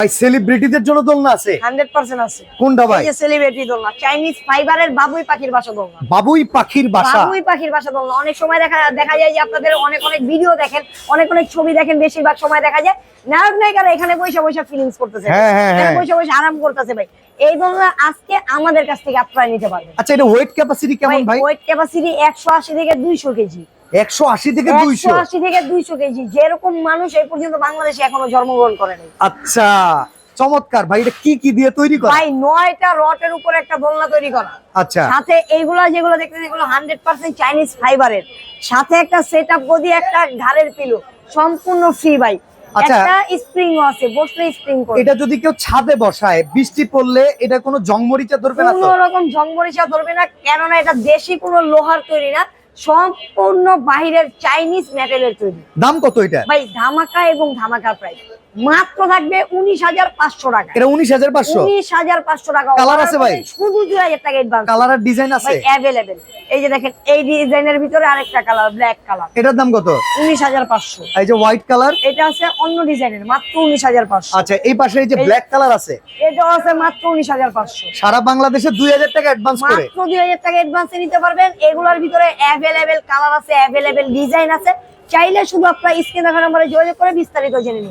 ভাই সেলিব্রিটিদের জন্য দোলনা আছে 100% আছে। কোনটা ভাই? এই যে সেলিব্রিটি দোলনা, চাইনিজ ফাইবারের বাবুই পাখির বাসা দোলনা। বাবুই পাখির বাসা। বাবুই পাখির বাসা দোলনা। অনেক সময় দেখা যায় যে আপনাদের অনেক ভিডিও দেখেন, অনেক ছবি দেখেন, বেশিরভাগ সময় দেখা যায় নায়ক নায়িকারা এখানে বসে ফিলিংস করতেছে, এখানে বসে আরাম করতেছে। ভাই এই দোলনা আজকে আমাদের কাছ থেকে আপনারা নিতে পারবেন। আচ্ছা, এটা ওয়েট ক্যাপাসিটি কেমন ভাই? ওয়েট ক্যাপাসিটি 180 থেকে 200 কেজি। 180 থেকে 200? 180 থেকে 200 কেজি। যেরকম মানুষ এই পর্যন্ত বাংলাদেশে এখনো জন্মগ্রহণ করে নাই। আচ্ছা, চমৎকার ভাই। এটা কি দিয়ে তৈরি করা? ভাই 9টা রটের উপর একটা দোলনা তৈরি করা। আচ্ছা, সাথে এইগুলা যেগুলো দেখতেছেন এগুলো 100% চাইনিজ ফাইবারের, সাথে একটা সেটআপ গদি, একটা ঘাড়ের পিলো, সম্পূর্ণ ফ্রি ভাই। আচ্ছা, একটা স্প্রিং আছে, বসলে স্প্রিং করে। এটা যদি কেউ ছাদে বসায়, বৃষ্টি পড়লে এটা কোনো জংমরিচা ধরবে না তো? কোনো রকম জংমরিচা ধরবে না, কেননা এটা দেশি কোনো লোহার তৈরি না, সম্পূর্ণ বাহিরের চাইনিজ মেটালের তৈরি। দাম কত এটা ভাই ধামাকা এবং ধামাকা প্রাইস মাত্র থাকবে 19,500 টাকা। এটা 19,500? 19,500 টাকা। কালার আছে ভাই? শুধু 2,000 টাকা অ্যাডভান্স। কালার আর ডিজাইন আছে ভাই अवेलेबल। এই যে দেখেন, এই ডিজাইনের ভিতরে আরেকটা কালার, ব্ল্যাক কালার। এটার দাম কত? 19,500। এই যে হোয়াইট কালার, এটা আছে অন্য ডিজাইনের, মাত্র 19,500। আচ্ছা, এই পাশে এই যে ব্ল্যাক কালার আছে, এটা আছে মাত্র 19,500। সারা বাংলাদেশে 2000 টাকা অ্যাডভান্স করে। মাত্র 2,000 টাকা অ্যাডভান্সে নিতে পারবেন। এগুলোর ভিতরে अवेलेबल কালার আছে, अवेलेबल ডিজাইন আছে। চাইলে শুধু আপনারা স্ক্রিনে থাকা নম্বরে যোগাযোগ করে বিস্তারিত জেনে নিন।